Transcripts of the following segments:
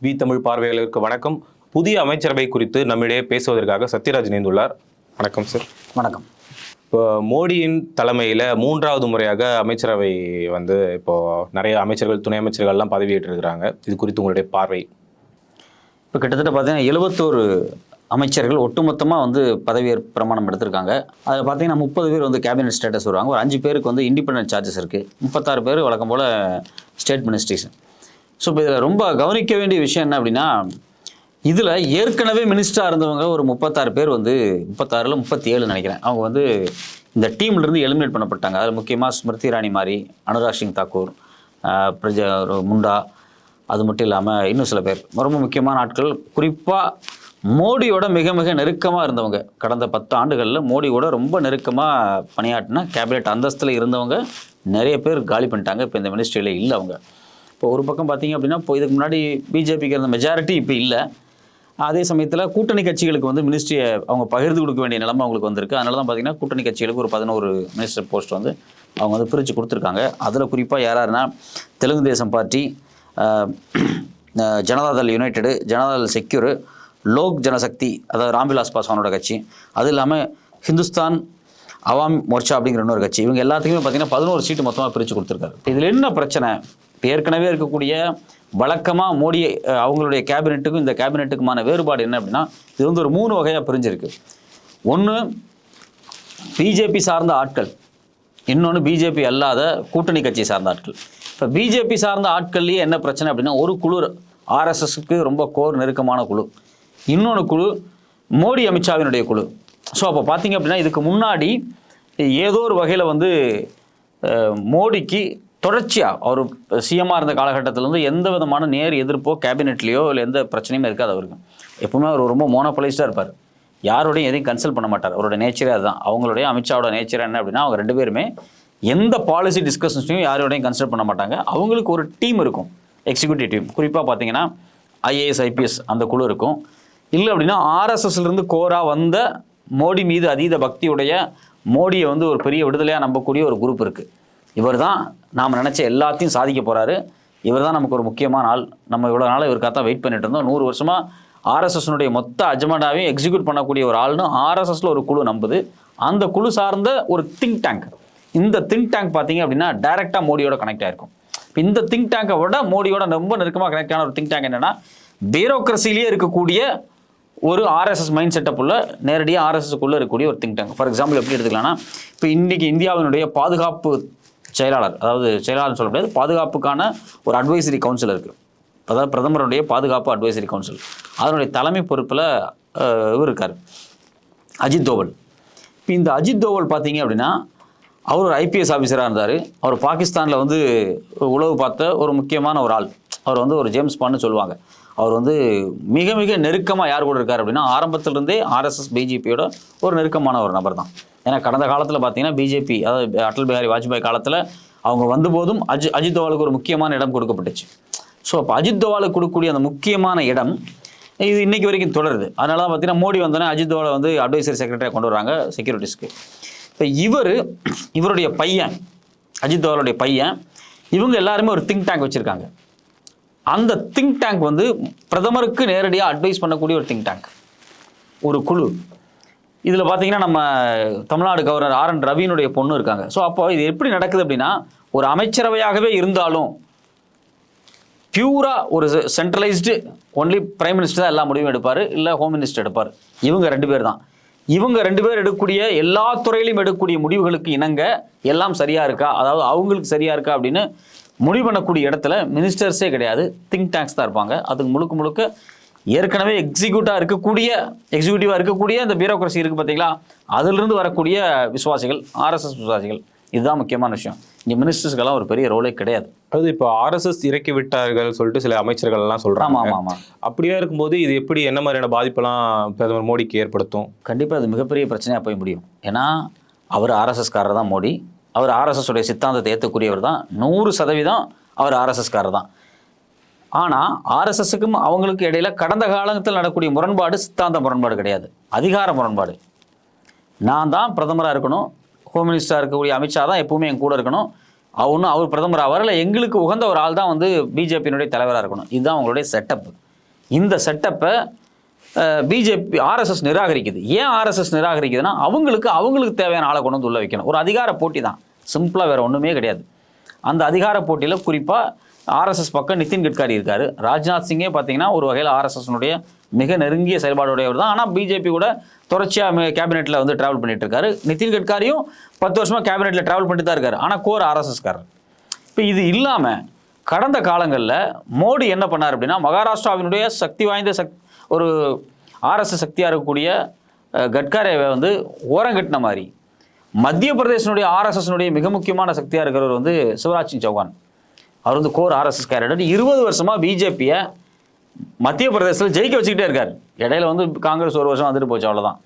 We Tamil பார்வையாளருக்கு வணக்கம். புதிய அமைச்சரவை குறித்து நம்மிடையே பேசுவதற்காக சத்யராஜ் இணைந்துள்ளார். வணக்கம் சார். வணக்கம். இப்போ மோடியின் தலைமையில் 3வது முறையாக அமைச்சரவை இப்போ நிறைய அமைச்சர்கள், துணை அமைச்சர்கள்லாம் பதவியேற்றிருக்கிறாங்க. இது குறித்து உங்களுடைய பார்வை? இப்போ கிட்டத்தட்ட பார்த்தீங்கன்னா 71 அமைச்சர்கள் ஒட்டுமொத்தமாக பதவியேற்பு பிரமாணம் எடுத்திருக்காங்க. அதில் பார்த்தீங்கன்னா 30 பேர் கேபினெட் ஸ்டேட்டஸ் வருவாங்க. ஒரு 5 பேருக்கு இண்டிபெண்டன்ட் சார்ஜஸ் இருக்குது. 36 பேர் வழக்கம் போல் ஸ்டேட் மினிஸ்ட்ரிஸ். ஸோ இப்போ இதில் ரொம்ப கவனிக்க வேண்டிய விஷயம் என்ன அப்படின்னா, இதில் ஏற்கனவே மினிஸ்டராக இருந்தவங்க ஒரு 36 பேர் 36ல் 37 நினைக்கிறேன். அவங்க இந்த டீம்லேருந்து எலிமினேட் பண்ணப்பட்டாங்க. அதில் முக்கியமாக ஸ்மிருதி இரானி மாதிரி, அனுராக் சிங் தாக்கூர், முண்டா, அது மட்டும் இல்லாமல் இன்னும் சில பேர் ரொம்ப முக்கியமான ஆட்கள். குறிப்பாக மோடியோட மிக மிக நெருக்கமாக இருந்தவங்க, கடந்த 10 ஆண்டுகளில் மோடியோட ரொம்ப நெருக்கமாக பணியாற்றினா கேபினெட் அந்தஸ்தில் இருந்தவங்க நிறைய பேர் காலி பண்ணிட்டாங்க. இப்போ இந்த மினிஸ்ட்ரியில் இல்லை அவங்க. இப்போ ஒரு பக்கம் பார்த்தீங்க அப்படின்னா, இப்போ இதுக்கு முன்னாடி பிஜேபிக்கு இருந்த மெஜாரிட்டி இப்போ இல்லை. அதே சமயத்தில் கூட்டணி கட்சிகளுக்கு மினிஸ்ட்ரியை அவங்க பகிர்ந்து கொடுக்க வேண்டிய நிலைமை அவங்களுக்கு வந்திருக்கு. அதனால தான் பார்த்தீங்கன்னா கூட்டணி கட்சிகளுக்கு ஒரு 11 மினிஸ்டர் போஸ்ட் அவங்க பிரித்து கொடுத்துருக்காங்க. அதில் குறிப்பாக யாருன்னா Telugu Desam party, Janata Dal United, Janata Dal secure, Lok Janshakti, அதாவது ராம்விலாஸ் பாஸ்வானோட கட்சி, அது இல்லாமல் ஹிந்துஸ்தான் அவாம் மோர்ச்சா அப்படிங்கிற இன்னொரு கட்சி, இவங்க எல்லாத்துக்குமே பார்த்தீங்கன்னா 11 சீட்டு மொத்தமாக பிரித்து கொடுத்துருக்காரு. இதில் என்ன பிரச்சனை? ஏற்கனவே இருக்கக்கூடிய வழக்கமாக மோடி அவங்களுடைய கேபினெட்டுக்கும் இந்த கேபினெட்டுக்குமான வேறுபாடு என்ன அப்படின்னா, இது ஒரு 3 வகையாக பிரிஞ்சிருக்கு. ஒன்று பிஜேபி சார்ந்த ஆட்கள், இன்னொன்று பிஜேபி அல்லாத கூட்டணி கட்சி சார்ந்த ஆட்கள். இப்போ பிஜேபி சார்ந்த ஆட்கள்லேயே என்ன பிரச்சனை அப்படின்னா, ஒரு குழு ஆர்எஸ்எஸ்க்கு ரொம்ப கோர் நெருக்கமான குழு, இன்னொன்று குழு மோடி அமித்ஷாவினுடைய குழு. ஸோ அப்போ பார்த்தீங்க அப்படின்னா, இதுக்கு முன்னாடி ஏதோ ஒரு வகையில் மோடிக்கு தொடர்ச்சியாக அவர் சிஎம்மாக இருந்த காலகட்டத்திலேருந்து எந்த விதமான நேர் எதிர்ப்போ கேபினெட்லேயோ இல்லை எந்த பிரச்சனையுமே இருக்காது. அவருக்கு எப்பவுமே அவர் ரொம்ப மோனோபலைஸ்டாக இருப்பார். யாரோடையும் எதையும் கன்சல்ட் பண்ண மாட்டார். அவரோட நேச்சரே அதுதான். அவங்களுடைய அமித்ஷாவோட நேச்சர் என்ன அப்படின்னா, அவங்க 2 பேருமே எந்த பாலிசி டிஸ்கஷன்ஸையும் யாரோடையும் கன்சல்ட் பண்ண மாட்டாங்க. அவங்களுக்கு ஒரு டீம் இருக்கும், எக்ஸிக்யூட்டிவ் டீம். குறிப்பாக பார்த்தீங்கன்னா ஐஏஎஸ் ஐபிஎஸ் அந்த குழு இருக்கும். இல்லை அப்படின்னா ஆர்எஸ்எஸ்லேருந்து கோராக வந்த மோடி மீது அதீத பக்தியுடைய மோடியை ஒரு பெரிய விடுதலையாக நம்பக்கூடிய ஒரு குரூப் இருக்குது. இவர் தான் நாம் நினச்ச எல்லாத்தையும் சாதிக்க போகிறாரு, இவர் தான் நமக்கு ஒரு முக்கியமான ஆள், நம்ம இவ்வளோ நாள் இவருக்காக தான் வெயிட் பண்ணிட்டு இருந்தோம், 100 வருஷமாக ஆர்எஸ்எஸ்னுடைய மொத்த அஜெண்டாவையும் எக்ஸிக்யூட் பண்ணக்கூடிய ஒரு ஆள்னு ஆர்எஸ்எஸில் ஒரு குழு நம்புது. அந்த குழு சார்ந்த ஒரு திங்க் டேங்க். இந்த திங்க் டேங்க் பார்த்தீங்க அப்படின்னா டைரெக்டாக மோடியோட கனெக்ட் ஆகிருக்கும். இந்த திங்க் டேங்கை விட மோடியோட ரொம்ப நெருக்கமாக கனெக்ட் ஆன ஒரு திங்க் டேங்க் என்னென்னா, பியூரோக்ரஸிலேயே இருக்கக்கூடிய ஒரு ஆர்எஸ்எஸ் மைண்ட் செட்டப்புள்ள நேரடியாக ஆர்எஸ்எஸ்க்குள்ளே இருக்கக்கூடிய ஒரு திங்க் டேங்க். ஃபார் எக்ஸாம்பிள் எப்படி எடுத்துக்கலாம்னா, இப்போ இன்றைக்கி இந்தியாவினுடைய பாதுகாப்பு செயலாளர், அதாவது செயலாளர் சொல்ல முடியாது, பாதுகாப்புக்கான ஒரு அட்வைசரி கவுன்சில் இருக்குது. அதாவது பிரதமருடைய பாதுகாப்பு அட்வைசரி கவுன்சில், அதனுடைய தலைமை பொறுப்பில் இவர் இருக்கார், அஜித் தோவல். இப்போ இந்த அஜித் தோவல் பார்த்தீங்க அப்படின்னா, அவர் ஒரு ஐபிஎஸ் ஆஃபீஸராக இருந்தார். அவர் பாகிஸ்தானில் உளவு பார்த்த ஒரு முக்கியமான ஒரு ஆள். அவர் ஒரு ஜேம்ஸ் பாண்ட்னு சொல்லுவாங்க. அவர் மிக மிக நெருக்கமாக யார் கூட இருக்கார் அப்படின்னா, ஆரம்பத்திலிருந்தே ஆர்எஸ்எஸ் பிஜேபியோட ஒரு நெருக்கமான ஒரு நபர் தான். ஏன்னா கடந்த காலத்தில் பார்த்தீங்கன்னா பிஜேபி, அதாவது அடல் பிஹாரி வாஜ்பாய் காலத்தில் அவங்க வந்தபோதும் அஜித் தோவாலுக்கு ஒரு முக்கியமான இடம் கொடுக்கப்பட்டுச்சு. ஸோ அப்போ அஜித் தோவாலுக்கு கொடுக்கக்கூடிய அந்த முக்கியமான இடம் இது இன்றைக்கி வரைக்கும் தொடருது. அதனால தான் பார்த்தீங்கன்னா மோடி வந்தோடனே அஜித் தோவாலை அட்வைசரி செக்ரட்டரியாக கொண்டு வராங்க செக்யூரிட்டிஸ்க்கு. இப்போ இவருடைய பையன், அஜித் தோவாலுடைய பையன், இவங்க எல்லாருமே ஒரு திங்க் டேங்க் வச்சுருக்காங்க. அந்த திங்க் டேங்க் பிரதமருக்கு நேரடியாக அட்வைஸ் பண்ணக்கூடிய ஒரு திங்க் டேங்க், ஒரு குழு. இதில் பார்த்தீங்கன்னா நம்ம தமிழ்நாடு கவர்னர் ஆர் என் ரவியினுடைய பொண்ணு இருக்காங்க. ஸோ அப்போ இது எப்படி நடக்குது அப்படின்னா, ஒரு அமைச்சரவையாகவே இருந்தாலும் பியூராக ஒரு சென்ட்ரலைஸ்டு ஒன்லி பிரைம் மினிஸ்டர் தான் எல்லா முடிவும் எடுப்பார், இல்லை ஹோம் மினிஸ்டர் எடுப்பார். இவங்க 2 பேர் தான். இவங்க 2 பேர் எடுக்கக்கூடிய எல்லா துறையிலையும் எடுக்கக்கூடிய முடிவுகளுக்கு இணங்க எல்லாம் சரியாக இருக்கா, அதாவது அவங்களுக்கு சரியாக இருக்கா அப்படின்னு முடிவு பண்ணக்கூடிய இடத்துல மினிஸ்டர்ஸே கிடையாது, திங்க் டேங்க்ஸ் தான் இருப்பாங்க. அதுக்கு முழுக்க முழுக்க ஏற்கனவே எக்ஸிக்யூட்டிவாக இருக்கக்கூடிய அந்த பியூரோக்ரஸி இருக்குது பார்த்தீங்களா, அதிலிருந்து வரக்கூடிய விசுவாசிகள், ஆர்எஸ்எஸ் விசுவாசிகள். இதுதான் முக்கியமான விஷயம். இங்கே மினிஸ்டர்ஸ்க்கெல்லாம் ஒரு பெரிய ரோலே கிடையாது. அது இப்போ ஆர்எஸ்எஸ் இறக்கி விட்டார்கள் சொல்லிட்டு சில அமைச்சர்கள் எல்லாம் சொல்கிறாங்க. ஆமாம். அப்படியே இருக்கும்போது இது எப்படி, என்ன மாதிரியான பாதிப்பெல்லாம் பிரதமர் மோடிக்கு ஏற்படுத்தும்? கண்டிப்பாக அது மிகப்பெரிய பிரச்சனையாக போய் முடியும். ஏன்னா அவர் ஆர்எஸ்எஸ்காரர் தான் மோடி. அவர் ஆர்எஸ்எஸ் உடைய சித்தாந்தத்தை ஏற்றக்கூடியவர் தான், 100% அவர் ஆர்எஸ்எஸ்காரர் தான். ஆனால் ஆர்எஸ்எஸ்க்கும் அவங்களுக்கு இடையில கடந்த காலத்தில் நடக்கூடிய முரண்பாடு சித்தாந்த முரண்பாடு கிடையாது, அதிகார முரண்பாடு. நான் தான் பிரதமராக இருக்கணும், ஹோம் மினிஸ்டராக இருக்கக்கூடிய அமித்ஷா தான் எப்பவுமே என் கூட இருக்கணும், அவர் பிரதமர் ஆவார், இல்லை எங்களுக்கு உகந்த ஒரு ஆள் தான் பிஜேபியினுடைய தலைவராக இருக்கணும். இதுதான் அவங்களுடைய செட்டப். இந்த செட்டப்பை பிஜேபி ஆர்எஸ்எஸ் நிராகரிக்குது. ஏன் ஆர்எஸ்எஸ் நிராகரிக்குதுன்னா அவங்களுக்கு தேவையான ஆளை கொண்டு வந்து உள்ள வைக்கணும். ஒரு அதிகார போட்டி தான், சிம்பிளாக வேறு ஒன்றுமே கிடையாது. அந்த அதிகார போட்டியில் குறிப்பாக ஆர்எஸ்எஸ் பக்கம் நிதின் கட்காரி இருக்கார். ராஜ்நாத் சிங்கே பார்த்தீங்கன்னா ஒரு வகையில் ஆர்எஸ்எஸ்னுடைய மிக நெருங்கிய செயல்பாடுடையவர் தான். ஆனால் பிஜேபி கூட தொடர்ச்சியாக கேபினெட்டில் வந்து ட்ராவல் பண்ணிட்டு இருக்காரு. நிதின் கட்காரியும் 10 வருஷமாக கேபினெட்டில் ட்ராவல் பண்ணிட்டு தான் இருக்காரு. ஆனால் கோர் ஆர்எஸ்எஸ்காரர். இப்போ இது இல்லாமல் கடந்த காலங்களில் மோடி என்ன பண்ணார் அப்படின்னா, மகாராஷ்டிராவினுடைய சக்தி வாய்ந்த ஒரு ஆர்எஸ்எஸ் சக்தியாக இருக்கக்கூடிய கட்காரியை வந்து ஓரங்கட்டின மாதிரி மத்திய பிரதேசனுடைய ஆர்எஸ்எஸ்னுடைய மிக முக்கியமான சக்தியாக இருக்கிறவர் வந்து சிவராஜ் சிங் சௌகான். அவர் வந்து கோர் ஆர்எஸ்எஸ் கேரக்டர். 20 வருஷமாக பிஜேபியை மத்திய பிரதேசத்தில் ஜெயிக்க வச்சுக்கிட்டே இருக்கார். இடையில வந்து காங்கிரஸ் ஒரு வருஷம் வந்துட்டு போச்சு, அவ்வளோதான்.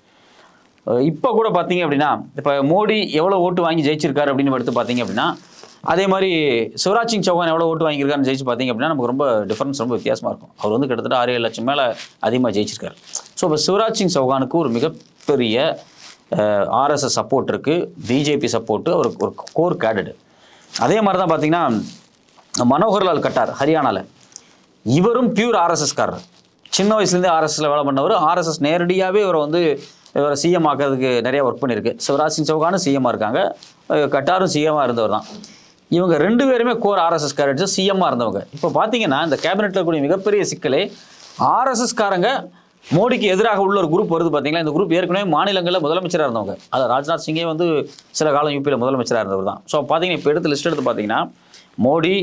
இப்போ கூட பார்த்தீங்க அப்படின்னா, இப்போ மோடி எவ்வளோ ஓட்டு வாங்கி ஜெயிச்சிருக்காரு அப்படின்னு எடுத்து பார்த்தீங்க அப்படின்னா, அதே மாதிரி சிவராஜ் சிங் சௌகான் எவ்வளோ ஓட்டு வாங்கியிருக்காருன்னு ஜெயிச்சு பார்த்தீங்க அப்படின்னா நமக்கு ரொம்ப டிஃபரன்ஸ் ரொம்ப வித்தியாசமாக இருக்கும். அவர் வந்து கிட்டத்தட்ட 6-7 லட்சம் மேலே அதிகமாக ஜெயிச்சிருக்காரு. ஸோ இப்போ சிவராஜ் சிங் சௌகானுக்கு ஒரு மிகப்பெரிய ஆர்எஸ்எஸ் சப்போர்ட் இருக்குது, பிஜேபி சப்போர்ட்டு, ஒரு கோர் கேடட். அதே மாதிரி தான் பார்த்தீங்கன்னா மனோகர்லால் கட்டார் ஹரியானாவில், இவரும் பியூர் ஆர்எஸ்எஸ்காரர். சின்ன வயசுலேருந்தே ஆர்எஸ்எஸ்ல வேலை பண்ணவர். ஆர்எஸ்எஸ் நேரடியாகவே இவரை சிஎம் ஆக்கிறதுக்கு நிறைய ஒர்க் பண்ணியிருக்கு. சிவராஜ் சிங் சௌகானும் சிஎம்மாக இருக்காங்க, கட்டாரும் சிஎம்மாக இருந்தவர் தான். இவங்க 2 பேருமே கோர் ஆர்எஸ்எஸ் கேரக்டர்ஸ் சிஎம்மாக இருந்தவங்க. இப்போ பார்த்தீங்கன்னா இந்த கேபினெட்டில் கூடிய மிகப்பெரிய சிக்கலே ஆர்எஸ்எஸ்காரங்க மோடிக்கு எதிராக உள்ள ஒரு குரூப் வருது பார்த்தீங்களா. இந்த குரூப் ஏற்கனவே மாநிலங்களில் முதலமைச்சராக இருந்தவங்க. அது ராஜ்நாத் சிங்கே வந்து சில காலம் யூபியில் முதலமைச்சராக இருந்தவர் தான். ஸோ பார்த்தீங்கன்னா இப்போ லிஸ்ட் எடுத்து பார்த்தீங்கன்னா மோடி,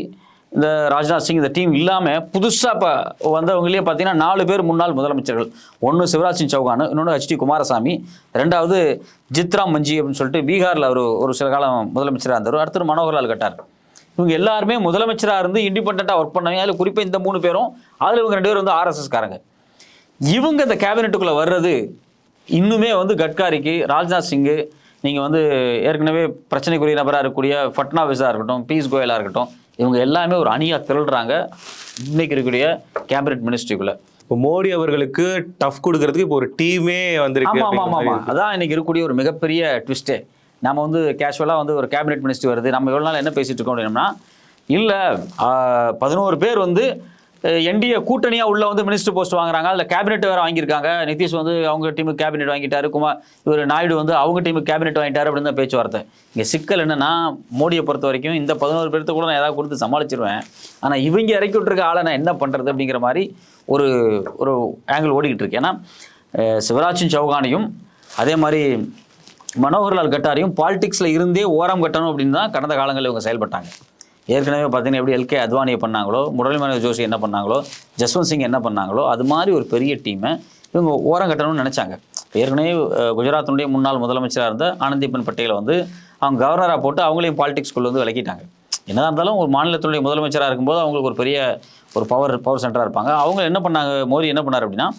இந்த ராஜ்நாத் சிங், இந்த டீம் இல்லாமல் புதுசாக இப்போ வந்தவங்களே பார்த்தீங்கன்னா 4 பேர் முன்னாள் முதலமைச்சர்கள். ஒன்று சிவராஜ் சிங் சௌகான், இன்னொன்று HD குமாரசாமி, 2வது ஜித்ராம் மஞ்சி அப்படின்னு சொல்லிட்டு பீகாரில் ஒரு சில காலம் முதலமைச்சராக இருந்தார். அடுத்தது மனோகர்லால் கட்டார். இவங்க எல்லாருமே முதலமைச்சராக இருந்து இண்டிபெண்ட்டாக ஒர்க் பண்ணாங்க. அதில் குறிப்பாக இந்த 3 பேரும், அதில் இவங்க 2 பேரும் வந்து ஆர்எஸ்எஸ்காரங்க. இவங்க இந்த கேபினெட்டுக்குள்ளே வர்றது இன்னுமே வந்து கட்காரிக்கு, ராஜ்நாத் சிங்கு, நீங்கள் வந்து ஏற்கனவே பிரச்சனைக்குரிய நபராக இருக்கக்கூடிய ஃபட்னாவிஸாக இருக்கட்டும், பீஸ் கோயலாக இருக்கட்டும், இவங்க எல்லாமே ஒரு அணியாக திரள்றாங்க இன்னைக்கு இருக்கக்கூடிய கேபினெட் மினிஸ்ட்ரிக்குள்ளே. இப்போ மோடி அவர்களுக்கு டஃப் கொடுக்கறதுக்கு இப்போ ஒரு டீமே வந்திருக்கு. ஆமாம், அதான் இன்னைக்கு இருக்கக்கூடிய ஒரு மிகப்பெரிய ட்விஸ்ட்டே. நம்ம வந்து கேஷுவலாக வந்து ஒரு கேபினெட் மினிஸ்ட்ரி வருது, நம்ம எவ்வளோ நாள் என்ன பேசிகிட்டு இருக்கோம் அப்படின்னா, இல்லை 11 பேர் வந்து என்டிஏ கூட்டணியாக உள்ள வந்து மினிஸ்டர் போஸ்ட் வாங்குறாங்க. அதில் கேபினெட் வேறு வாங்கியிருக்காங்க. நிதிஷ் வந்து அவங்க டீமுக்கு கேபினெட் வாங்கிட்டாரு, இவர் நாயுடு வந்து அவங்க டீமுக்கு கேபினெட் வாங்கிட்டாரு அப்படின்னு தான் பேச்சுவார்த்தை. இங்கே சிக்கல் என்னன்னா, மோடியை பொறுத்த வரைக்கும் இந்த 11 பேர்த்து கூட நான் ஏதாவது கொடுத்து சமாளிச்சிருவேன், ஆனால் இவங்க இறக்கி விட்டுருக்க ஆளை நான் என்ன பண்ணுறது அப்படிங்கிற மாதிரி ஒரு ஆங்கிள் ஓடிக்கிட்டு இருக்கு. ஏன்னா சிவராஜ் சிங் சௌகானையும் அதே மாதிரி மனோகர்லால் கட்டாரையும் பாலிடிக்ஸில் இருந்தே ஓரம் கட்டணும் அப்படின்னு தான் கடந்த காலங்களில் இவங்க செயல்பட்டாங்க. ஏற்கனவே பார்த்தீங்கன்னா எப்படி எல்கே அத்வானியை பண்ணாங்களோ, முரளி மனோகர் ஜோஷி என்ன பண்ணாங்களோ, ஜஸ்வந்த் சிங் என்ன பண்ணாங்களோ, அது மாதிரி ஒரு பெரிய டீமை இவங்க ஓரம் கட்டணும்னு நினச்சாங்க. ஏற்கனவே குஜராத்தினுடைய முன்னாள் முதலமைச்சராக இருந்த ஆனந்திபென் பட்டேலை வந்து அவங்க கவர்னராக போட்டு அவங்களையும் பாலிடிக்ஸ்குள்ளே வந்து விலக்கிட்டாங்க. என்னதான் இருந்தாலும் ஒரு மாநிலத்தினுடைய முதலமைச்சராக இருக்கும்போது அவங்களுக்கு ஒரு பெரிய பவர் சென்டராக இருப்பாங்க. அவங்க என்ன பண்ணாங்க, மோடி என்ன பண்ணார் அப்படின்னா,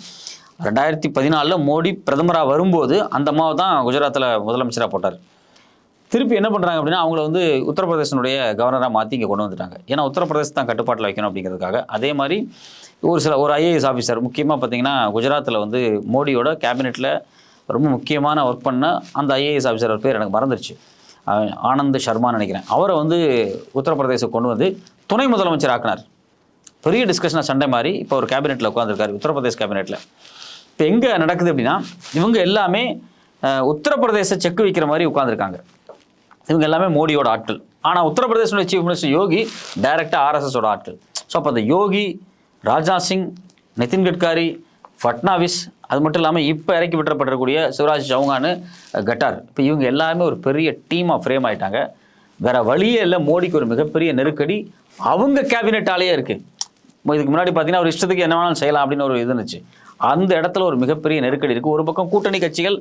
2014 மோடி பிரதமராக வரும்போது அந்த அம்மாவை தான் குஜராத்தில் முதலமைச்சராக போட்டார். திருப்பி என்ன பண்ணுறாங்க அப்படின்னா, அவங்கள வந்து உத்தரப்பிரதேசனுடைய கவர்னராக மாற்றி இங்கே கொண்டு வந்துட்டாங்க. ஏன்னா உத்தரப்பிரதேச தான் கட்டுப்பாட்டில் வைக்கணும் அப்படிங்கிறதுக்காக. அதே மாதிரி ஒரு IAS ஆஃபீஸர், முக்கியமாக பார்த்தீங்கன்னா குஜராத்தில் வந்து மோடியோட கேபினெட்டில் ரொம்ப முக்கியமான ஒர்க் பண்ண அந்த IAS ஆஃபீஸர் பேர் எனக்கு மறந்துருச்சு, ஆனந்த் சர்மான்னு நினைக்கிறேன். அவரை வந்து உத்தரப்பிரதேசம் கொண்டு வந்து துணை முதலமைச்சர் ஆக்கினார். பெரிய டிஸ்கஷனாக சண்டை மாதிரி இப்போ ஒரு கேபினெட்டில் உட்காந்துருக்காரு, உத்தரப்பிரதேச கேபினெட்டில். இப்போ எங்கே நடக்குது அப்படின்னா, இவங்க எல்லாமே உத்தரப்பிரதேச செக் வைக்கிற மாதிரி உட்காந்துருக்காங்க. இவங்க எல்லாமே மோடியோட ஆட்கள். ஆனால் உத்தரப்பிரதேசனுடைய சீஃப் மினிஸ்டர் யோகி டைரெக்டாக ஆர்எஸ்எஸோட ஆட்கள். ஸோ அப்போ அந்த யோகி, ராஜ்நாத் சிங், நிதின் கட்காரி, ஃபட்னாவிஸ், அது மட்டும் இல்லாமல் இப்போ இறக்கி விட்டுறப்பட்டிருக்கக்கூடிய சிவராஜ் சௌகான், கட்டார், இப்போ இவங்க எல்லாமே ஒரு பெரிய டீமாக ஃப்ரேம் ஆகிட்டாங்க. வேறு வழியே இல்லை, மோடிக்கு ஒரு மிகப்பெரிய நெருக்கடி அவங்க கேபினெட்டாலேயே இருக்குது. இதுக்கு முன்னாடி பார்த்தீங்கன்னா ஒரு இஷ்டத்துக்கு என்ன வேணாலும் செய்யலாம் அப்படின்னு ஒரு இது இருந்துச்சு. அந்த இடத்துல ஒரு மிகப்பெரிய நெருக்கடி இருக்குது. ஒரு பக்கம் கூட்டணி கட்சிகள்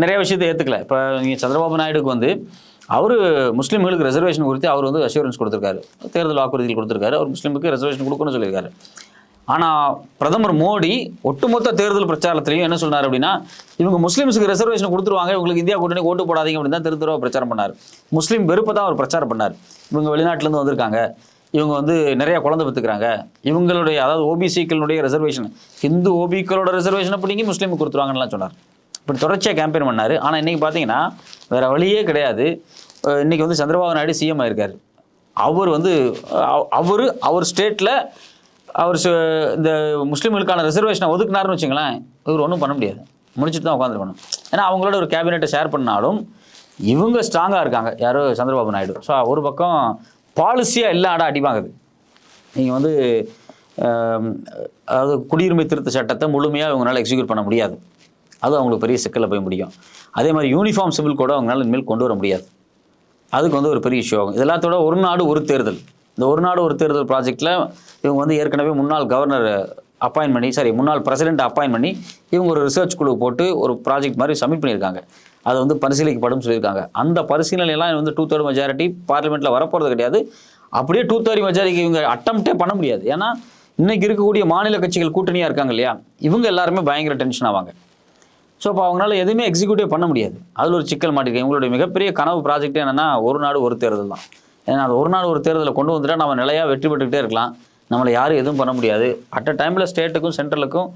நிறைய விஷயத்தை ஏற்றுக்கல. இப்போ நீங்கள் சந்திரபாபு நாயுடுக்கு வந்து அவர் முஸ்லீம்களுக்கு ரெசர்வேஷன் குறித்து அவர் வந்து அஷூரன்ஸ் கொடுத்துருக்காரு, தேர்தல் வாக்குறுதிகள் கொடுத்துருக்காரு, அவர் முஸ்லீமுக்கு ரெசர்வேஷன் கொடுக்கணும்னு சொல்லியிருக்காரு. ஆனால் பிரதமர் மோடி ஒட்டுமொத்த தேர்தல் பிரச்சாரத்திலையும் என்ன சொன்னார் அப்படின்னா, இவங்க முஸ்லீம்ஸுக்கு ரெசர்வேஷன் கொடுத்துருவாங்க, இவங்களுக்கு இந்தியா கூட்டணி ஓட்டு போடாதீங்க அப்படின்னு தான் தெருவாக பிரச்சாரம் பண்ணார். முஸ்லீம் வெறுப்பை தான் அவர் பிரச்சாரம் பண்ணார். இவங்க வெளிநாட்டிலேருந்து வந்திருக்காங்க, இவங்க வந்து நிறைய குழந்தை பெற்றுக்கிறாங்க, இவங்களுடைய அதாவது ஓபிசிக்களுடைய ரெசர்வேஷன், ஹிந்து ஓபிக்களோட ரெசர்வேஷனை பிடிங்கி முஸ்லீமுக்கு கொடுத்துருவாங்கன்னு சொன்னார். இப்படி தொடர்ச்சியாக கேம்பெயின் பண்ணார். ஆனால் இன்றைக்கி பார்த்தீங்கன்னா வேறு வழியே கிடையாது. இன்றைக்கி வந்து சந்திரபாபு நாயுடு சிஎம் ஆயிருக்காரு. அவர் வந்து அவர் ஸ்டேட்டில் அவர் இந்த முஸ்லீம்களுக்கான ரிசர்வேஷனை ஒதுக்குனாருன்னு வச்சுங்களேன், இவர் ஒன்றும் பண்ண முடியாது, முடிச்சுட்டு தான் உட்காந்துருக்கணும். ஏன்னா அவங்களோட ஒரு கேபினெட்டை ஷேர் பண்ணாலும் இவங்க ஸ்ட்ராங்காக இருக்காங்க, யாரோ சந்திரபாபு நாயுடு. ஸோ ஒரு பக்கம் பாலிசியாக எல்லா இடம் அடிவாங்குது. நீங்கள் வந்து அதாவது குடியுரிமை திருத்த சட்டத்தை முழுமையாக இவங்களால எக்ஸிக்யூட் பண்ண முடியாது, அது அவங்களுக்கு பெரிய சிக்கலில் போய் முடியும். அதே மாதிரி யூனிஃபார்ம் சிவில் கூட அவங்களால இனிமேல் கொண்டு வர முடியாது, அதுக்கு வந்து ஒரு பெரிய இஷ்யூ ஆகும். இதெல்லாத்தோட ஒரு நாடு ஒரு தேர்தல், இந்த ஒரு நாடு ஒரு தேர்தல் ப்ராஜெக்டில் இவங்க வந்து ஏற்கனவே முன்னாள் கவர்னர் அப்பாயின் பண்ணி முன்னாள் பிரசிடென்ட் அப்பாயின் பண்ணி இவங்க ஒரு ரிசர்ச் குழு போட்டு ஒரு ப்ராஜெக்ட் மாதிரி சப்மிட் பண்ணியிருக்காங்க. அதை வந்து பரிசீலிக்கப்படும் சொல்லியிருக்காங்க. அந்த பரிசீலனையெல்லாம் வந்து 2/3 மெஜாரிட்டி பார்லிமெண்ட்டில் வரப்போகிறது கிடையாது. அப்படியே 2/3 மெஜாரிட்டி இவங்க அட்டம்ப்டே பண்ண முடியாது. ஏன்னா இன்னைக்கு இருக்கக்கூடிய மாநில கட்சிகள் கூட்டணியாக இருக்காங்க இல்லையா, இவங்க எல்லாருமே பயங்கர டென்ஷன் ஆவாங்க. ஸோ அப்போ அவங்களால எதுவுமே எக்ஸிக்யூட்டிவ் பண்ண முடியாது. அதில் ஒரு சிக்கல் மாட்டிருக்கு. இவங்களுடைய மிகப்பெரிய கனவு ப்ராஜெக்ட் என்னென்னா ஒரு நாடு ஒரு தேர்தல் தான். ஏன்னா அது ஒரு நாடு ஒரு தேர்தலை கொண்டு வந்துட்டா நம்ம நிலையாக வெற்றி பெற்றுக்கிட்டே இருக்கலாம், நம்மளை யாரும் எதுவும் பண்ண முடியாது. அட் அ டைமில் ஸ்டேட்டுக்கும் சென்ட்ரலுக்கும்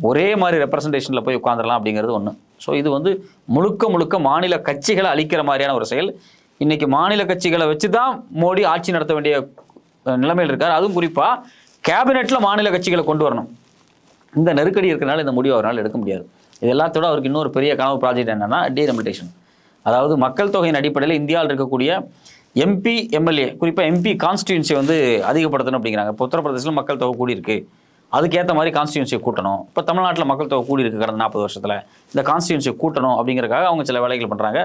ஒரே மாதிரி ரெப்ரசன்டேஷனில் போய் உட்காந்துடலாம் அப்படிங்கிறது ஒன்று. ஸோ இது வந்து முழுக்க முழுக்க மாநில கட்சிகளை அழிக்கிற மாதிரியான ஒரு செயல். இன்றைக்கி மாநில கட்சிகளை வச்சு தான் மோடி ஆட்சி நடத்த வேண்டிய நிலைமையில் இருக்கார். அதுவும் குறிப்பாக கேபினெட்டில் மாநில கட்சிகளை கொண்டு வரணும். இந்த நெருக்கடி இருக்கிறனால இந்த முடிவு அவரால் எடுக்க முடியாது. இது எல்லாத்தோட அவருக்கு இன்னொரு பெரிய கனவு ப்ராஜெக்ட் என்னென்னா டீலிமிட்டேஷன். அதாவது மக்கள் தொகையின் அடிப்படையில் இந்தியாவில் இருக்கக்கூடிய எம்பி எம்எல்ஏ குறிப்பாக எம்பி கான்ஸ்டியூன்சியை வந்து அதிகப்படுத்தணும் அப்படிங்கிறாங்க. இப்போ உத்தரப்பிரதேசில் மக்கள் தொகை கூடியிருக்கு, அதுக்கேற்ற மாதிரி கான்ஸ்டியூன்சியை கூட்டணும். இப்போ தமிழ்நாட்டில் மக்கள் தொகை கூடியிருக்கு கடந்த 40 வருஷத்தில், இந்த கான்ஸ்டியூன்சியை கூட்டணும் அப்படிங்கிறக்காக அவங்க சில வேலைகள் பண்ணுறாங்க.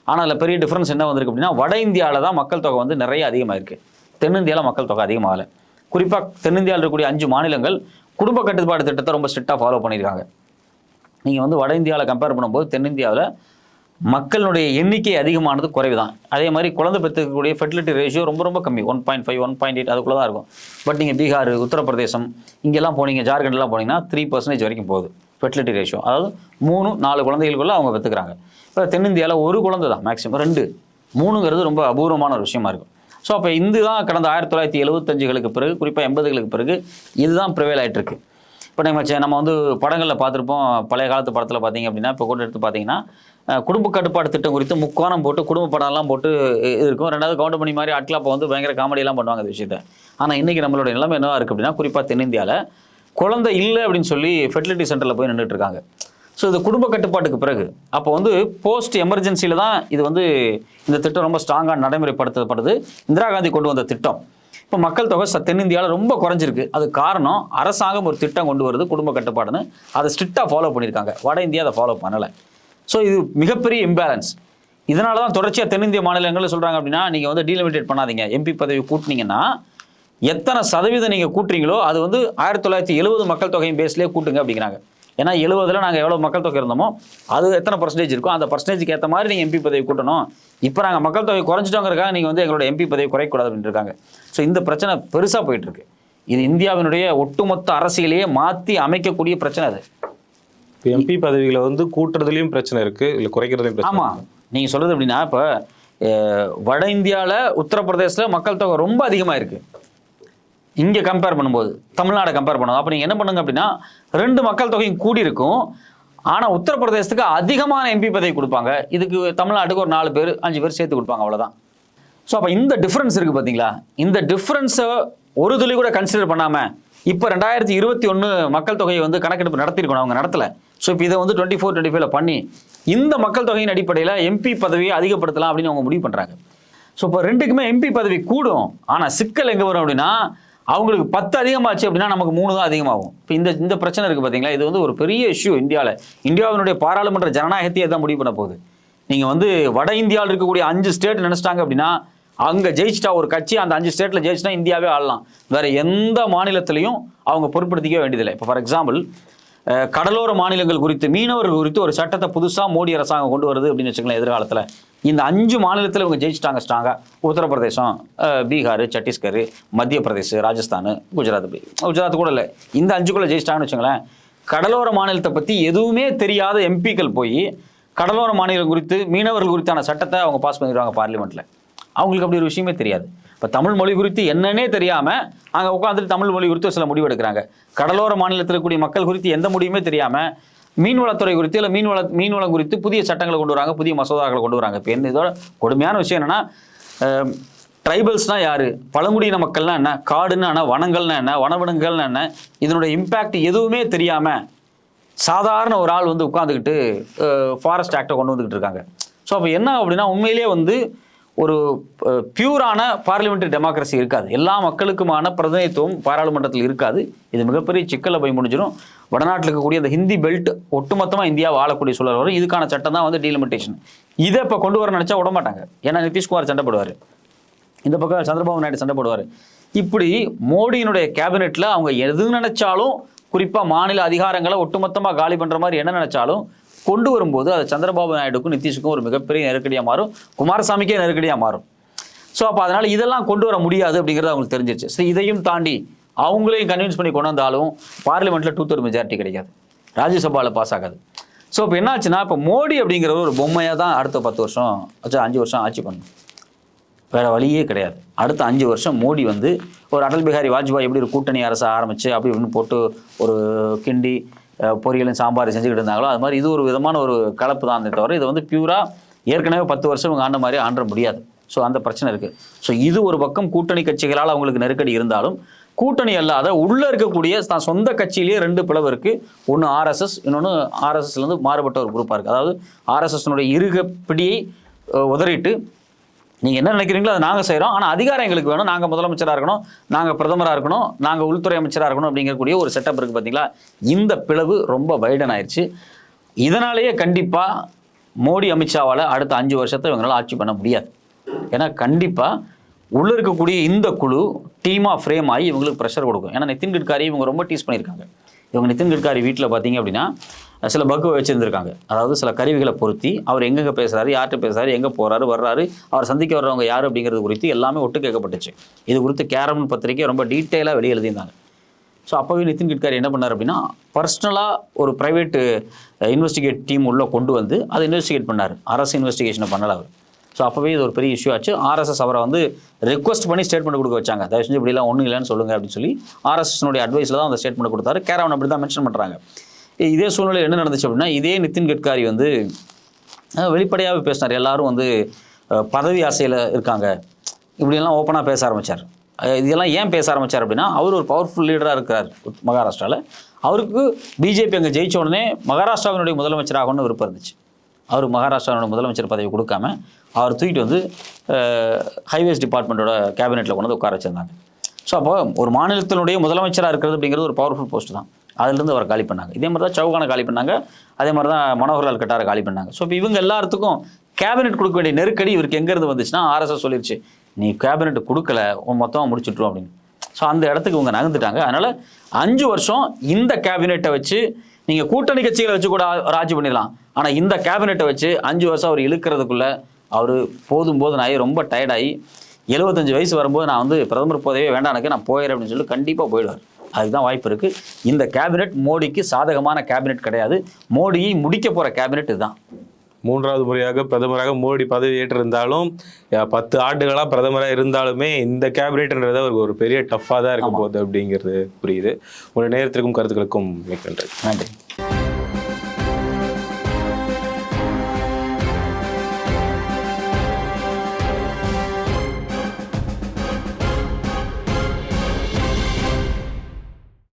ஆனால் அதில் பெரிய டிஃப்ரென்ஸ் என்ன வந்திருக்கு அப்படின்னா, வட இந்தியாவில் தான் மக்கள் தொகை வந்து நிறைய அதிகமாக இருக்குது, தென்னிந்தியாவில் மக்கள் தொகை அதிகமாகலை. குறிப்பாக தென்னிந்தியாவில் இருக்கக்கூடிய 5 மாநிலங்கள் குடும்ப கட்டுப்பாடு திட்டத்தை ரொம்ப ஸ்ட்ரிக்டாக ஃபாலோ பண்ணியிருக்காங்க. நீங்கள் வந்து வட இந்தியாவில் கம்பேர் பண்ணும்போது தென்னிந்தியாவில் மக்களுடைய எண்ணிக்கை அதிகமானது குறைவு தான். அதே மாதிரி குழந்தை பெற்றுக்கக்கூடிய ஃபெர்டிலிட்டி ரேஷியோ ரொம்ப ரொம்ப கம்மி, 1.5 1.8 அதுக்குள்ளே தான் இருக்கும். பட் நீங்கள் பீகார், உத்தரப்பிரதேசம் இங்கெல்லாம் போனீங்க, ஜார்க்கண்ட்லாம் போனீங்கன்னா 3% வரைக்கும் போகுது ஃபெர்டிலிட்டி ரேஷியோ. அதாவது 3-4 குழந்தைகளுக்குள்ள அவங்க பெற்றுக்கிறாங்க. இப்போ தென்னிந்தியாவில் 1 குழந்தை தான் மேக்ஸிமம், 2 3ங்கிறது ரொம்ப அபூர்வமான ஒரு விஷயமா இருக்கும். ஸோ அப்போ இது தான் கடந்த 1975களுக்கு பிறகு, குறிப்பாக 80களுக்கு பிறகு இதுதான் ப்ரிவேல் ஆகிட்டு இருக்கு. இப்போ நம்ம வந்து படங்களில் பார்த்துருப்போம், பழைய காலத்து படத்தில் பார்த்தீங்க அப்படின்னா, இப்போ கூட எடுத்து பார்த்தீங்கன்னா குடும்ப கட்டுப்பாடு திட்டம் குறித்து முக்கோணம் போட்டு குடும்ப படம்லாம் போட்டு இருக்கும். 2வது கவுண்டமணி மாதிரி ஆட்கள் அப்போ வந்து பயங்கர காமெடியெல்லாம் பண்ணுவாங்க அந்த விஷயத்தை. ஆனால் இன்றைக்கி நம்மளோட நிலைமை என்னவா இருக்குது அப்படின்னா, குறிப்பாக தென்னிந்தியாவில் குழந்தை இல்லை அப்படின்னு சொல்லி ஃபெர்டிலிட்டி சென்டரில் போய் நின்றுட்டு இருக்காங்க. ஸோ இது குடும்ப கட்டுப்பாட்டுக்கு பிறகு அப்போ வந்து போஸ்ட் எமர்ஜென்சியில் தான் இது வந்து இந்த திட்டம் ரொம்ப ஸ்ட்ராங்காக நடைமுறைப்படுத்தப்படுது. இந்திரா காந்தி கொண்டு வந்த திட்டம். இப்போ மக்கள் தொகை தென்னிந்தியாவில் ரொம்ப குறைஞ்சிருக்கு. அது காரணம் அரசாங்கம் ஒரு திட்டம் கொண்டு வருது குடும்ப கட்டுப்பாடுன்னு, அதை ஸ்ட்ரிக்டாக ஃபாலோ பண்ணியிருக்காங்க. வட இந்தியா அதை ஃபாலோ பண்ணலை. ஸோ இது மிகப்பெரிய இம்பேலன்ஸ். இதனால தான் தொடர்ச்சியாக தென்னிந்திய மாநிலங்களில் சொல்கிறாங்க அப்படின்னா, நீங்கள் வந்து டீலிமிட்டேட் பண்ணாதீங்க, எம்பி பதவி கூட்டினீங்கன்னா எத்தனை சதவீதம் நீங்கள் கூட்டுறீங்களோ அது வந்து 1970 மக்கள் தொகையின் பேஸ்லேயே கூட்டுங்க அப்படிங்கிறாங்க. ஏன்னா 70ல் நாங்கள் எவ்வளோ மக்கள் தொகை இருந்தோமோ அது எத்தனை பர்சன்டேஜ் இருக்கோ அந்த பர்சன்டேஜுக்கு ஏற்ற மாதிரி நீங்கள் எம்பி பதவி கூட்டணும். இப்போ நாங்கள் மக்கள் தொகை குறைஞ்சிட்டோங்கிறக்காக நீங்கள் வந்து எங்களோட எம்பி பதவி குறைக்கூடாது அப்படின்னு இருக்காங்க. ஸோ இந்த பிரச்சனை பெருசாக போயிட்டுருக்கு. இது இந்தியாவினுடைய ஒட்டுமொத்த அரசியலையே மாற்றி அமைக்கக்கூடிய பிரச்சனை அது. எம்பி பதவிகளை வந்து கூட்டுறதுலையும் பிரச்சனை இருக்குது, இல்லை குறைக்கிறதுலையும் பிரச்சனை. ஆமாம், நீங்கள் சொல்கிறது அப்படின்னா இப்போ வட இந்தியாவில் உத்தரப்பிரதேசில் மக்கள் தொகை ரொம்ப அதிகமாக இருக்குது இங்கே கம்பேர் பண்ணும்போது, தமிழ்நாடை கம்பேர் பண்ணுவோம். அப்போ நீங்கள் என்ன பண்ணுங்க அப்படின்னா, 2 மக்கள் தொகையும் கூடி இருக்கும், ஆனால் உத்தரப்பிரதேசத்துக்கு அதிகமான எம்பி பதவி கொடுப்பாங்க, இதுக்கு தமிழ்நாட்டுக்கு ஒரு 4 பேர் 5 பேர் சேர்த்து கொடுப்பாங்க, அவ்வளோதான். ஸோ அப்போ இந்த டிஃப்ரென்ஸ் இருக்குது பார்த்தீங்களா, இந்த டிஃப்ரென்ஸை ஒரு துளி கூட கன்சிடர் பண்ணாமல் இப்போ 2021 மக்கள் தொகையை வந்து கணக்கெடுப்பு நடத்திருக்கணும், அவங்க நடத்தலை. ஸோ இப்போ இதை வந்து 24-25 பண்ணி இந்த மக்கள் தொகையின் அடிப்படையில் எம்பி பதவியை அதிகப்படுத்தலாம் அப்படின்னு அவங்க முடிவு பண்ணுறாங்க. ஸோ இப்போ 2க்குமே எம்பி பதவி கூடும். ஆனால் சிக்கல் எங்கே வரும் அப்படின்னா, அவங்களுக்கு 10 அதிகமாச்சு அப்படின்னா நமக்கு 3 தான் அதிகமாகும். இப்போ இந்த பிரச்சனை இருக்குது பார்த்தீங்களா, இது வந்து ஒரு பெரிய இஷ்யூ இந்தியாவில். இந்தியாவினுடைய பாராளுமன்ற ஜனநாயகத்தையே தான் முடிவு பண்ண போகுது. நீங்கள் வந்து வட இந்தியாவில் இருக்கக்கூடிய 5 ஸ்டேட் நினைச்சிட்டாங்க அப்படின்னா, அங்கே ஜெயிச்சிட்டா ஒரு கட்சி அந்த 5 ஸ்டேட்டில் ஜெயிச்சுனா இந்தியாவே ஆளலாம். வேறு எந்த மாநிலத்திலையும் அவங்க பொறுப்படுத்திக்க வேண்டியதில்லை. இப்போ ஃபார் எக்ஸாம்பிள் கடலோர மாநிலங்கள் குறித்து, மீனவர்கள் குறித்து ஒரு சட்டத்தை புதுசாக மோடி அரசாங்கம் கொண்டு வருது அப்படின்னு வச்சுக்கலாம். எதிர்காலத்தில் இந்த 5 மாநிலத்தில் இவங்க ஜெயிச்சிட்டாங்க ஸ்ட்ராங்காக. உத்தரப்பிரதேசம், பீகார், சத்தீஸ்கர், மத்திய பிரதேஷ், ராஜஸ்தான், குஜராத் கூட இல்லை, இந்த 5க்குள்ளே ஜெயிச்சிட்டாங்கன்னு வச்சுங்களேன். கடலோர மாநிலத்தை பற்றி எதுவுமே தெரியாத எம்பிக்கள் போய் கடலோர மாநிலம் குறித்து, மீனவர்கள் குறித்தான சட்டத்தை அவங்க பாஸ் பண்ணிடுவாங்க பார்லிமெண்ட்டில். அவங்களுக்கு அப்படி ஒரு விஷயமே தெரியாது. இப்போ தமிழ் மொழி குறித்து என்னன்னே தெரியாமல் அங்கே உட்காந்துட்டு தமிழ் மொழி குறித்து சில முடிவு எடுக்கிறாங்க. கடலோர மாநிலத்தில் இருக்கக்கூடிய மக்கள் குறித்து எந்த முடிவுமே தெரியாமல் மீன்வளத்துறை குறித்து இல்லை மீன்வளம் குறித்து புதிய சட்டங்களை கொண்டு வராங்க, புதிய மசோதாக்களை கொண்டு வராங்க. இப்போ என்ன இதோட கொடுமையான விஷயம் என்னென்னா, ட்ரைபல்ஸ்னா யாரு, பழங்குடியின மக்கள்னா என்ன, காடுன்னா என்ன, வனங்கள்னா என்ன, வனவிலங்குகள்னா என்ன, இதனுடைய இம்பேக்ட் எதுவுமே தெரியாம சாதாரண ஒரு ஆள் வந்து உட்காந்துக்கிட்டு ஃபாரஸ்ட் ஆக்டை கொண்டு வந்துக்கிட்டு இருக்காங்க. ஸோ அப்போ என்ன அப்படின்னா உண்மையிலேயே வந்து ஒரு பியூரான பார்லிமெண்டரி டெமோக்ரஸி இருக்காது. எல்லா மக்களுக்குமான பிரதிநிதித்துவம் பாராளுமன்றத்தில் இருக்காது. இது மிகப்பெரிய சிக்கலை போய் முடிஞ்சிடும். வடநாட்டில் இருக்கக்கூடிய அந்த ஹிந்தி பெல்ட் ஒட்டுமொத்தமாக இந்தியாவை ஆளக்கூடிய சூழல் வரும். இதுக்கான சட்டம் தான் வந்து டீலிமிட்டேஷன். இதை இப்போ கொண்டு வர நினச்சா விட மாட்டாங்க. ஏன்னா நிதிஷ்குமார் சண்டை போடுவார், இந்த பக்கம் சந்திரபாபு நாயுடு சண்டை போடுவார். இப்படி மோடியினுடைய கேபினெட்டில் அவங்க எது நினைச்சாலும், குறிப்பாக மாநில அதிகாரங்களை ஒட்டுமொத்தமாக காலி பண்ணுற மாதிரி என்ன நினைச்சாலும் கொண்டு வரும்போது அது சந்திரபாபு நாயுடுக்கும் நிதிஷுக்கும் ஒரு மிகப்பெரிய நெருக்கடியாக மாறும், குமாரசாமிக்கே நெருக்கடியாக மாறும். ஸோ அப்போ அதனால் இதெல்லாம் கொண்டு வர முடியாது அப்படிங்கிறது அவங்களுக்கு தெரிஞ்சிருச்சு. ஸோ இதையும் தாண்டி அவங்களையும் கன்வின்ஸ் பண்ணி கொண்டு வந்தாலும் பார்லிமெண்ட்டில் 2/3 மெஜாரிட்டி கிடைக்காது, ராஜ்யசபாவில் பாஸ் ஆகாது. ஸோ இப்போ என்னாச்சுன்னா, இப்போ மோடி அப்படிங்கிறவர் ஒரு பொம்மையாக தான் அடுத்த 10 வருஷம் 5 வருஷம் ஆட்சி பண்ணணும். வேறு வழியே கிடையாது. அடுத்த 5 வருஷம் மோடி வந்து ஒரு அடல் பிஹாரி வாஜ்பாய் எப்படி ஒரு கூட்டணி அரசை ஆரம்பித்து அப்படி இப்படின்னு போட்டு ஒரு கிண்டி பொரியலும் சாம்பார் செஞ்சுக்கிட்டு இருந்தாங்களோ அது மாதிரி இது ஒரு விதமான ஒரு கலப்பு தான் தவிர இதை வந்து பியூராக ஏற்கனவே 10 வருஷம் இவங்க ஆண்ட மாதிரி ஆண்ட முடியாது. ஸோ அந்த பிரச்சனை இருக்குது. ஸோ இது ஒரு பக்கம் கூட்டணி கட்சிகளால் அவங்களுக்கு நெருக்கடி இருந்தாலும், கூட்டணி அல்லாத உள்ளே இருக்கக்கூடிய தான் சொந்த கட்சியிலேயே 2 பிளவு இருக்குது. ஒன்று ஆர்எஸ்எஸ், இன்னொன்று ஆர்எஸ்எஸ்லேருந்து மாறுபட்ட ஒரு குரூப்பாக இருக்குது. அதாவது ஆர்எஸ்எஸ்னுடைய இருகப்பிடியை உதறிட்டு நீங்கள் என்ன நினைக்கிறீங்களோ அதை நாங்கள் செய்கிறோம், ஆனால் அதிகாரம் எங்களுக்கு வேணும், நாங்கள் முதலமைச்சராக இருக்கணும், நாங்கள் பிரதமராக இருக்கணும், நாங்கள் உள்துறை அமைச்சராக இருக்கணும் அப்படிங்கக்கூடிய ஒரு செட்டப் இருக்குது. பார்த்தீங்களா, இந்த பிளவு ரொம்ப வைடன் ஆயிடுச்சு. இதனாலேயே கண்டிப்பாக மோடி அமித்ஷாவால் அடுத்த 5 வருஷத்தை இவங்களால் ஆட்சி பண்ண முடியாது. ஏன்னா கண்டிப்பாக உள்ளே இருக்கக்கூடிய இந்த குழு டீமாக ஃப்ரேம் ஆகி இவங்களுக்கு ப்ரெஷர் கொடுக்கும். ஏன்னா நிதின் கட்காரி இவங்க ரொம்ப டீஸ் பண்ணியிருக்காங்க. இவங்க நிதின் கட்காரி வீட்டில் பார்த்தீங்க அப்படின்னா சில பக்கு வச்சுருந்துருக்காங்க. அதாவது சில கருவிகளை பொருத்தி அவர் எங்கெங்கே பேசுகிறாரு, யார்கிட்ட பேசுகிறாரு, எங்கே போகிறாரு வர்றாரு, அவர் சந்திக்க வர்றவங்க யார் அப்படிங்கிறது குறித்து எல்லாமே ஒட்டு கேட்கப்பட்டுச்சு. இது குறித்து கேரமன் பத்திரிக்கை ரொம்ப டீட்டெயிலாக வெளியே எழுதியிருந்தாங்க. ஸோ அப்போவே நிதின் கட்காரி என்ன பண்ணார் அப்படின்னா, பர்சனலாக ஒரு ப்ரைவேட்டு இன்வெஸ்டிகேட் டீம் உள்ளே கொண்டு வந்து அதை இன்வெஸ்டிகேட் பண்ணார். அரசு இன்வெஸ்டிகேஷனை பண்ணலை அவர். ஸோ அப்போவே இது ஒரு பெரிய இஷ்யூ ஆச்சு. ஆர்எஸ்எஸ் அவரை வந்து ரெக்வஸ்ட் பண்ணி ஸ்டேட்மெண்ட் கொடுக்க வச்சாங்க. தயவு செஞ்சு இப்படிலாம் ஒன்றும் இல்லைன்னு சொல்லுங்கள் அப்படின்னு சொல்லி ஆர்எஸ்எஸ்னுடைய அட்வைஸில் தான் அந்த ஸ்டேட்மெண்ட் கொடுத்தாரு. கேரவன் அப்படி தான் மென்ஷன் பண்ணுறாங்க. இதே சூழ்நிலையில் என்ன நடந்துச்சு அப்படின்னா, இதே நிதின் கட்காரி வந்து வெளிப்படையாகவே பேசினார். எல்லாரும் வந்து பதவி ஆசையில் இருக்காங்க இப்படியெல்லாம் ஓப்பனாக பேச ஆரம்பித்தார். இதெல்லாம் ஏன் பேச ஆரம்பித்தார் அப்படின்னா, அவர் ஒரு பவர்ஃபுல் லீடராக இருக்கிறார் மகாராஷ்டிராவில். அவருக்கு பிஜேபி அங்கே ஜெயிச்ச உடனே மகாராஷ்டிராவினுடைய முதலமைச்சராகணும்னு விருப்பம் இருந்துச்சு. அவர் மகாராஷ்டிராவோட முதலமைச்சர் பதவி கொடுக்காம அவர் தூக்கிட்டு வந்து ஹைவேஸ் டிபார்ட்மெண்ட்டோட கேபினெட்டில் கொண்டு வந்து உட்கார வச்சிருந்தாங்க. ஸோ அப்போ ஒரு மாநிலத்தினுடைய முதலமைச்சராக இருக்கிறது அப்படிங்கிறது ஒரு பவர்ஃபுல் போஸ்ட் தான். அதிலிருந்து அவர் காலி பண்ணாங்க. இதே மாதிரி தான் சௌகானை காலி பண்ணாங்க, அதே மாதிரி தான் மனோகர்லால் கட்டாரை காலி பண்ணாங்க. ஸோ இப்போ இவங்க எல்லாத்துக்கும் கேபினெட் கொடுக்க வேண்டிய நெருக்கடி இவருக்கு எங்கேருந்து வந்துச்சுன்னா, ஆர்எஸ்எஸ் சொல்லிடுச்சு நீ கேபினெட் கொடுக்கல மொத்தமாக முடிச்சுட்ரும் அப்படின்னு. ஸோ அந்த இடத்துக்கு இவங்க நகர்ந்துட்டாங்க. அதனால் 5 வருஷம் இந்த கேபினெட்டை வச்சு நீங்கள் கூட்டணி கட்சிகளை வச்சு கூட ஆட்சி பண்ணிடலாம். ஆனால் இந்த கேபினெட்டை வச்சு 5 வருஷம் அவர் இழுக்கிறதுக்குள்ளே அவர் போதும் ஆகி ரொம்ப டயர்டாகி 75 வயசு வரும்போது நான் வந்து பிரதமர் போதவே வேண்டாம் எனக்கு நான் போயிடுறேன் அப்படின்னு சொல்லி கண்டிப்பாக போயிடுவார். அதுக்கு தான் வாய்ப்பு இருக்குது. இந்த கேபினெட் மோடிக்கு சாதகமான கேபினெட் கிடையாது. மோடியை முடிக்க போகிற கேபினெட் இதுதான். 3வது முறையாக பிரதமராக மோடி பதவி ஏற்றிருந்தாலும் 10 ஆண்டுகளாக பிரதமராக இருந்தாலுமே இந்த கேபினெட்ன்றது அவருக்கு ஒரு பெரிய டஃப்பாக தான் இருக்க போகுது அப்படிங்கிறது புரியுது. உங்களுடைய நேரத்திற்கும் கருத்துக்களுக்கும் மிக்க நன்றி. நன்றி.